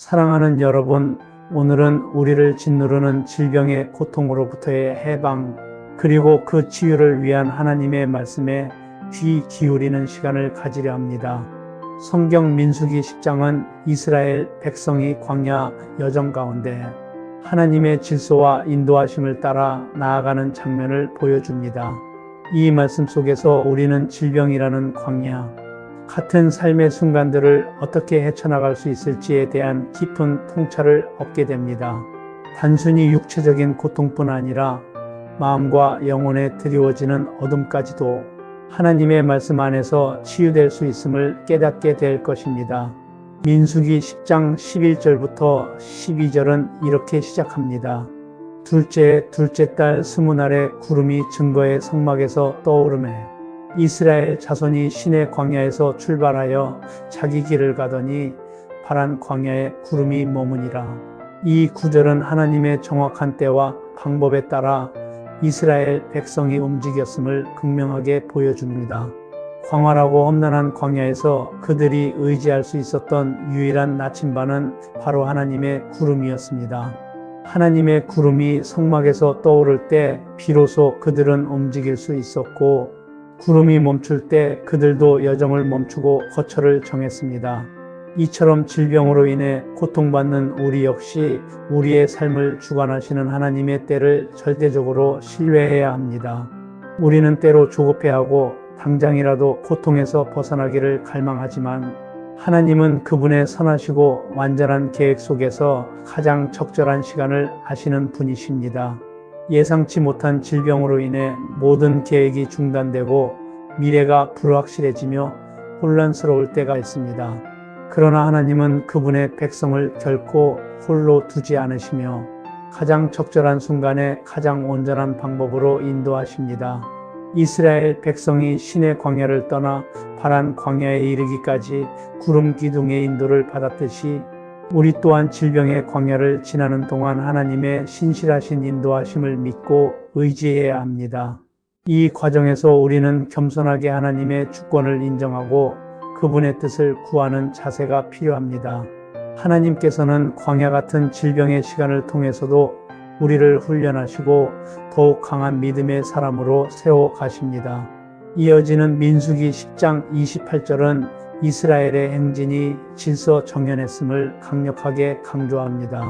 사랑하는 여러분, 오늘은 우리를 짓누르는 질병의 고통으로부터의 해방, 그리고 그 치유를 위한 하나님의 말씀에 귀 기울이는 시간을 가지려 합니다. 성경 민수기 10장은 이스라엘 백성이 광야 여정 가운데 하나님의 질서와 인도하심을 따라 나아가는 장면을 보여줍니다. 이 말씀 속에서 우리는 질병이라는 광야, 같은 삶의 순간들을 어떻게 헤쳐나갈 수 있을지에 대한 깊은 통찰을 얻게 됩니다. 단순히 육체적인 고통뿐 아니라 마음과 영혼에 드리워지는 어둠까지도 하나님의 말씀 안에서 치유될 수 있음을 깨닫게 될 것입니다. 민수기 10장 11절부터 12절은 이렇게 시작합니다. 둘째 달 스무날에 구름이 증거의 성막에서 떠오르매 이스라엘 자손이 시내 광야에서 출발하여 자기 길을 가더니 파란 광야에 구름이 머무니라. 이 구절은 하나님의 정확한 때와 방법에 따라 이스라엘 백성이 움직였음을 극명하게 보여줍니다. 광활하고 험난한 광야에서 그들이 의지할 수 있었던 유일한 나침반은 바로 하나님의 구름이었습니다. 하나님의 구름이 성막에서 떠오를 때 비로소 그들은 움직일 수 있었고, 구름이 멈출 때 그들도 여정을 멈추고 거처를 정했습니다. 이처럼 질병으로 인해 고통받는 우리 역시 우리의 삶을 주관하시는 하나님의 때를 절대적으로 신뢰해야 합니다. 우리는 때로 조급해하고 당장이라도 고통에서 벗어나기를 갈망하지만 하나님은 그분의 선하시고 완전한 계획 속에서 가장 적절한 시간을 아시는 분이십니다. 예상치 못한 질병으로 인해 모든 계획이 중단되고 미래가 불확실해지며 혼란스러울 때가 있습니다. 그러나 하나님은 그분의 백성을 결코 홀로 두지 않으시며 가장 적절한 순간에 가장 온전한 방법으로 인도하십니다. 이스라엘 백성이 시내 광야를 떠나 파란 광야에 이르기까지 구름 기둥의 인도를 받았듯이 우리 또한 질병의 광야를 지나는 동안 하나님의 신실하신 인도하심을 믿고 의지해야 합니다. 이 과정에서 우리는 겸손하게 하나님의 주권을 인정하고 그분의 뜻을 구하는 자세가 필요합니다. 하나님께서는 광야 같은 질병의 시간을 통해서도 우리를 훈련하시고 더욱 강한 믿음의 사람으로 세워 가십니다. 이어지는 민수기 10장 28절은 이스라엘의 행진이 질서 정연했음을 강력하게 강조합니다.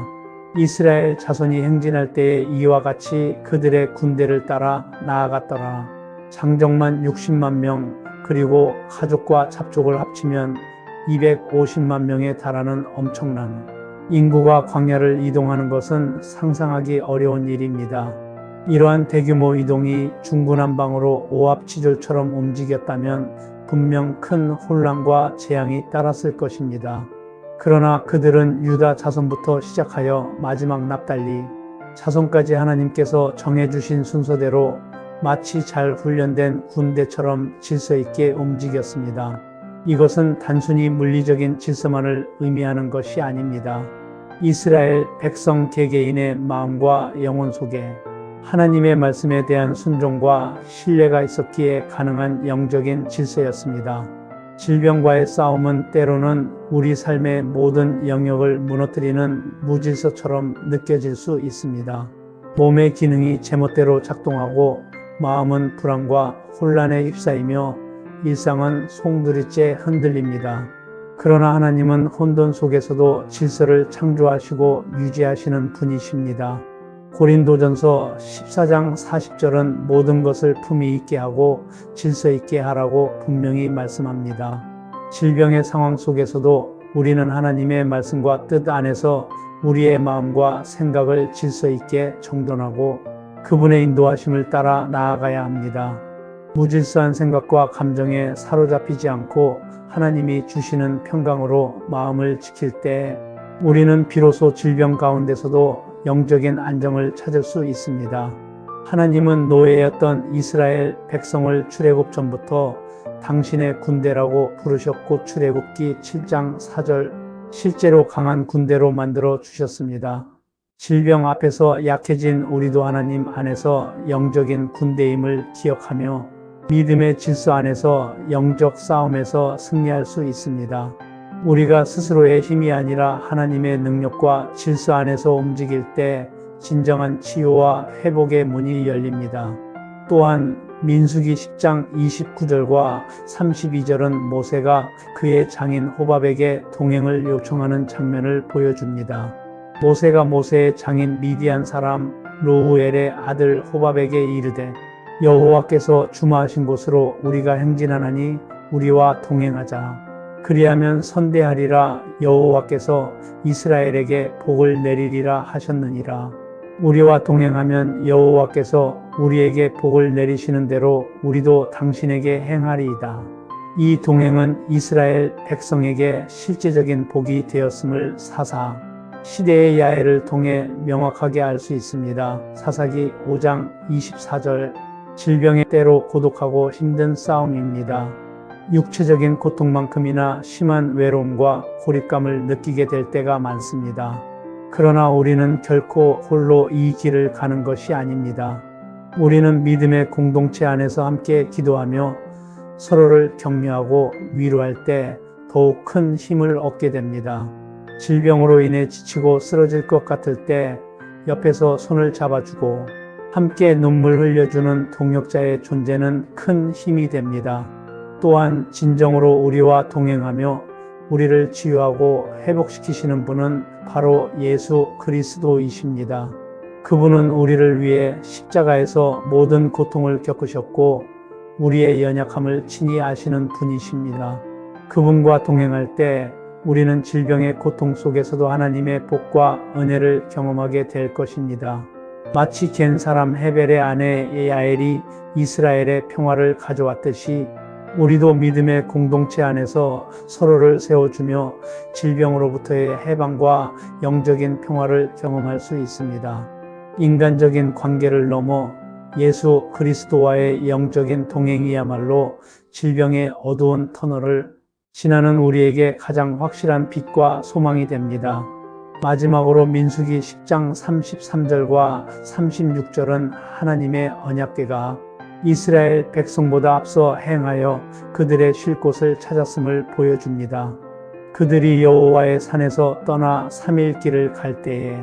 이스라엘 자손이 행진할 때에 이와 같이 그들의 군대를 따라 나아갔더라. 장정만 60만 명, 그리고 가족과 잡족을 합치면 250만 명에 달하는 엄청난 인구가 광야를 이동하는 것은 상상하기 어려운 일입니다. 이러한 대규모 이동이 중구난방으로 오합지졸처럼 움직였다면 분명 큰 혼란과 재앙이 따랐을 것입니다. 그러나 그들은 유다 자손부터 시작하여 마지막 납달리 자손까지 하나님께서 정해주신 순서대로 마치 잘 훈련된 군대처럼 질서 있게 움직였습니다. 이것은 단순히 물리적인 질서만을 의미하는 것이 아닙니다. 이스라엘 백성 개개인의 마음과 영혼 속에 하나님의 말씀에 대한 순종과 신뢰가 있었기에 가능한 영적인 질서였습니다. 질병과의 싸움은 때로는 우리 삶의 모든 영역을 무너뜨리는 무질서처럼 느껴질 수 있습니다. 몸의 기능이 제멋대로 작동하고 마음은 불안과 혼란에 휩싸이며 일상은 송두리째 흔들립니다. 그러나 하나님은 혼돈 속에서도 질서를 창조하시고 유지하시는 분이십니다. 고린도전서 14장 40절은 모든 것을 품위 있게 하고 질서 있게 하라고 분명히 말씀합니다. 질병의 상황 속에서도 우리는 하나님의 말씀과 뜻 안에서 우리의 마음과 생각을 질서 있게 정돈하고 그분의 인도하심을 따라 나아가야 합니다. 무질서한 생각과 감정에 사로잡히지 않고 하나님이 주시는 평강으로 마음을 지킬 때 우리는 비로소 질병 가운데서도 영적인 안정을 찾을 수 있습니다. 하나님은 노예였던 이스라엘 백성을 출애굽 전부터 당신의 군대라고 부르셨고 출애굽기 7장 4절 실제로 강한 군대로 만들어 주셨습니다. 질병 앞에서 약해진 우리도 하나님 안에서 영적인 군대임을 기억하며 믿음의 질서 안에서 영적 싸움에서 승리할 수 있습니다. 우리가 스스로의 힘이 아니라 하나님의 능력과 질서 안에서 움직일 때 진정한 치유와 회복의 문이 열립니다. 또한 민수기 10장 29절과 32절은 모세가 그의 장인 호밥에게 동행을 요청하는 장면을 보여줍니다. 모세가 모세의 장인 미디안 사람 로우엘의 아들 호밥에게 이르되 여호와께서 주마하신 곳으로 우리가 행진하나니 우리와 동행하자. 그리하면 선대하리라. 여호와께서 이스라엘에게 복을 내리리라 하셨느니라. 우리와 동행하면 여호와께서 우리에게 복을 내리시는 대로 우리도 당신에게 행하리이다. 이 동행은 이스라엘 백성에게 실제적인 복이 되었음을 사사 시대의 야해를 통해 명확하게 알 수 있습니다. 사사기 5장 24절 질병의 때로 고독하고 힘든 싸움입니다. 육체적인 고통만큼이나 심한 외로움과 고립감을 느끼게 될 때가 많습니다. 그러나 우리는 결코 홀로 이 길을 가는 것이 아닙니다. 우리는 믿음의 공동체 안에서 함께 기도하며 서로를 격려하고 위로할 때 더욱 큰 힘을 얻게 됩니다. 질병으로 인해 지치고 쓰러질 것 같을 때 옆에서 손을 잡아주고 함께 눈물 흘려주는 동역자의 존재는 큰 힘이 됩니다. 또한 진정으로 우리와 동행하며 우리를 치유하고 회복시키시는 분은 바로 예수 그리스도이십니다. 그분은 우리를 위해 십자가에서 모든 고통을 겪으셨고 우리의 연약함을 친히 아시는 분이십니다. 그분과 동행할 때 우리는 질병의 고통 속에서도 하나님의 복과 은혜를 경험하게 될 것입니다. 마치 겐 사람 헤벨의 아내 야엘이 이스라엘의 평화를 가져왔듯이 우리도 믿음의 공동체 안에서 서로를 세워주며 질병으로부터의 해방과 영적인 평화를 경험할 수 있습니다. 인간적인 관계를 넘어 예수 그리스도와의 영적인 동행이야말로 질병의 어두운 터널을 지나는 우리에게 가장 확실한 빛과 소망이 됩니다. 마지막으로 민수기 10장 33절과 36절은 하나님의 언약궤가 이스라엘 백성보다 앞서 행하여 그들의 쉴 곳을 찾았음을 보여줍니다. 그들이 여호와의 산에서 떠나 3일 길을 갈 때에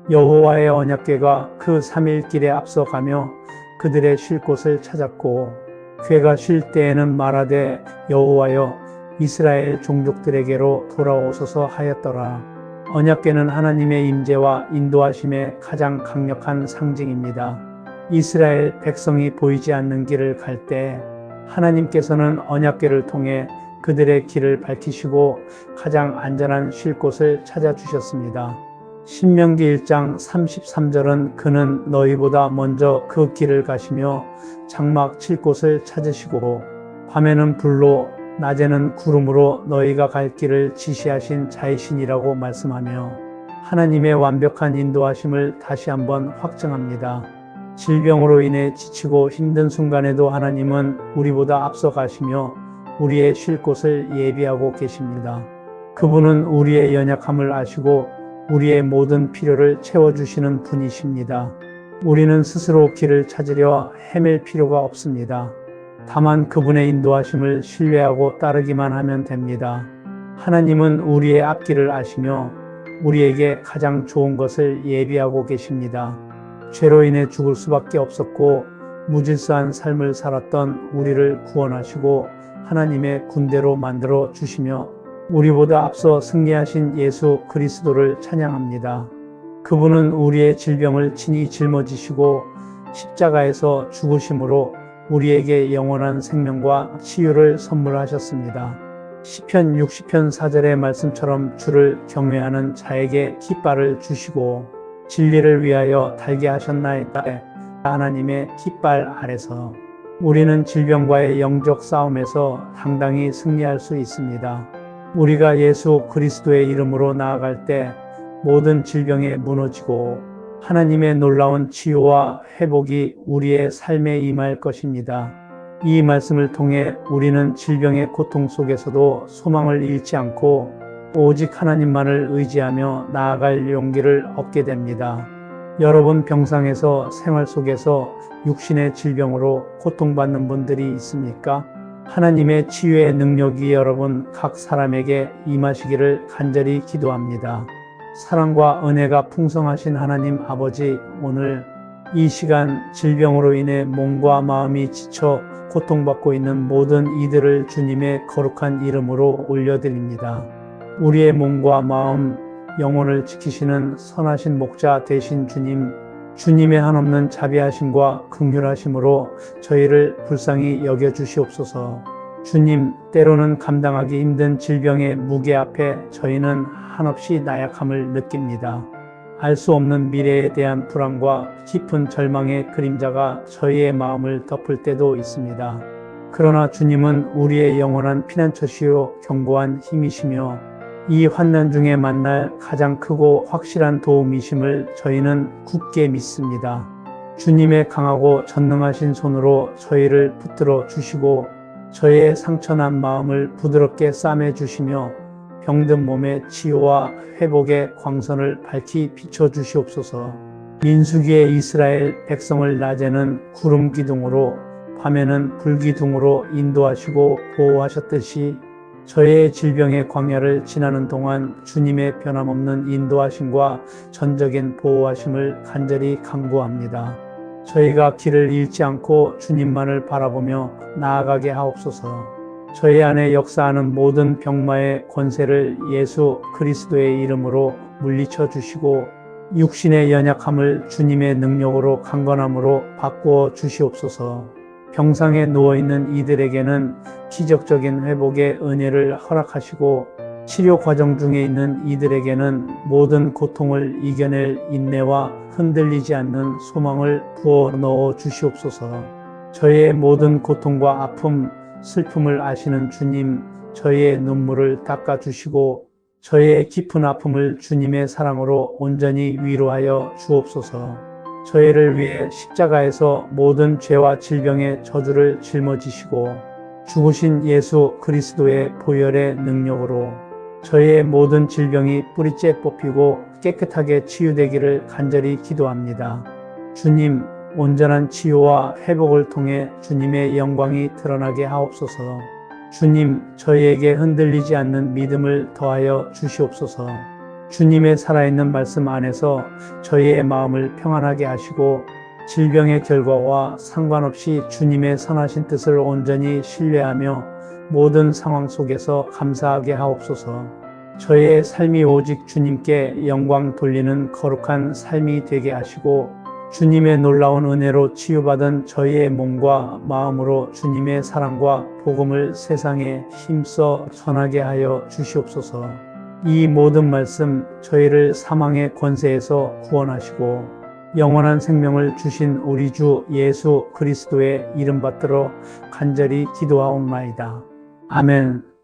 여호와의 언약궤가 그 3일 길에 앞서가며 그들의 쉴 곳을 찾았고 궤가 쉴 때에는 말하되 여호와여 이스라엘 종족들에게로 돌아오소서 하였더라. 언약궤는 하나님의 임재와 인도하심의 가장 강력한 상징입니다. 이스라엘 백성이 보이지 않는 길을 갈 때 하나님께서는 언약궤를 통해 그들의 길을 밝히시고 가장 안전한 쉴 곳을 찾아주셨습니다. 신명기 1장 33절은 그는 너희보다 먼저 그 길을 가시며 장막 칠 곳을 찾으시고 밤에는 불로 낮에는 구름으로 너희가 갈 길을 지시하신 자이신이라고 말씀하며 하나님의 완벽한 인도하심을 다시 한번 확증합니다. 질병으로 인해 지치고 힘든 순간에도 하나님은 우리보다 앞서 가시며 우리의 쉴 곳을 예비하고 계십니다. 그분은 우리의 연약함을 아시고 우리의 모든 필요를 채워주시는 분이십니다. 우리는 스스로 길을 찾으려 헤맬 필요가 없습니다. 다만 그분의 인도하심을 신뢰하고 따르기만 하면 됩니다. 하나님은 우리의 앞길을 아시며 우리에게 가장 좋은 것을 예비하고 계십니다. 죄로 인해 죽을 수밖에 없었고 무질서한 삶을 살았던 우리를 구원하시고 하나님의 군대로 만들어 주시며 우리보다 앞서 승리하신 예수 그리스도를 찬양합니다. 그분은 우리의 질병을 친히 짊어지시고 십자가에서 죽으심으로 우리에게 영원한 생명과 치유를 선물하셨습니다. 시편 60편 4절의 말씀처럼 주를 경외하는 자에게 깃발을 주시고 진리를 위하여 달게 하셨나이다. 하나님의 깃발 아래서 우리는 질병과의 영적 싸움에서 당당히 승리할 수 있습니다. 우리가 예수 그리스도의 이름으로 나아갈 때 모든 질병에 무너지고 하나님의 놀라운 치유와 회복이 우리의 삶에 임할 것입니다. 이 말씀을 통해 우리는 질병의 고통 속에서도 소망을 잃지 않고 오직 하나님만을 의지하며 나아갈 용기를 얻게 됩니다. 여러분 병상에서 생활 속에서 육신의 질병으로 고통받는 분들이 있습니까? 하나님의 치유의 능력이 여러분 각 사람에게 임하시기를 간절히 기도합니다. 사랑과 은혜가 풍성하신 하나님 아버지, 오늘 이 시간 질병으로 인해 몸과 마음이 지쳐 고통받고 있는 모든 이들을 주님의 거룩한 이름으로 올려드립니다. 우리의 몸과 마음, 영혼을 지키시는 선하신 목자 되신 주님, 주님의 한없는 자비하심과 긍휼하심으로 저희를 불쌍히 여겨주시옵소서. 주님, 때로는 감당하기 힘든 질병의 무게 앞에 저희는 한없이 나약함을 느낍니다. 알 수 없는 미래에 대한 불안과 깊은 절망의 그림자가 저희의 마음을 덮을 때도 있습니다. 그러나 주님은 우리의 영원한 피난처시요 견고한 힘이시며 이 환난 중에 만날 가장 크고 확실한 도움이심을 저희는 굳게 믿습니다. 주님의 강하고 전능하신 손으로 저희를 붙들어 주시고 저희의 상처난 마음을 부드럽게 싸매 주시며 병든 몸의 치유와 회복의 광선을 밝히 비춰 주시옵소서. 민수기의 이스라엘 백성을 낮에는 구름 기둥으로 밤에는 불 기둥으로 인도하시고 보호하셨듯이 저희의 질병의 광야를 지나는 동안 주님의 변함없는 인도하심과 전적인 보호하심을 간절히 간구합니다. 저희가 길을 잃지 않고 주님만을 바라보며 나아가게 하옵소서. 저희 안에 역사하는 모든 병마의 권세를 예수 그리스도의 이름으로 물리쳐 주시고 육신의 연약함을 주님의 능력으로 강건함으로 바꾸어 주시옵소서. 병상에 누워있는 이들에게는 기적적인 회복의 은혜를 허락하시고 치료 과정 중에 있는 이들에게는 모든 고통을 이겨낼 인내와 흔들리지 않는 소망을 부어 넣어 주시옵소서. 저희의 모든 고통과 아픔, 슬픔을 아시는 주님, 저희의 눈물을 닦아주시고 저희의 깊은 아픔을 주님의 사랑으로 온전히 위로하여 주옵소서. 저희를 위해 십자가에서 모든 죄와 질병의 저주를 짊어지시고 죽으신 예수 그리스도의 보혈의 능력으로 저희의 모든 질병이 뿌리째 뽑히고 깨끗하게 치유되기를 간절히 기도합니다. 주님, 온전한 치유와 회복을 통해 주님의 영광이 드러나게 하옵소서. 주님, 저희에게 흔들리지 않는 믿음을 더하여 주시옵소서. 주님의 살아있는 말씀 안에서 저희의 마음을 평안하게 하시고 질병의 결과와 상관없이 주님의 선하신 뜻을 온전히 신뢰하며 모든 상황 속에서 감사하게 하옵소서. 저희의 삶이 오직 주님께 영광 돌리는 거룩한 삶이 되게 하시고 주님의 놀라운 은혜로 치유받은 저희의 몸과 마음으로 주님의 사랑과 복음을 세상에 힘써 전하게 하여 주시옵소서. 이 모든 말씀 저희를 사망의 권세에서 구원하시고 영원한 생명을 주신 우리 주 예수 그리스도의 이름 받들어 간절히 기도하옵나이다. 아멘.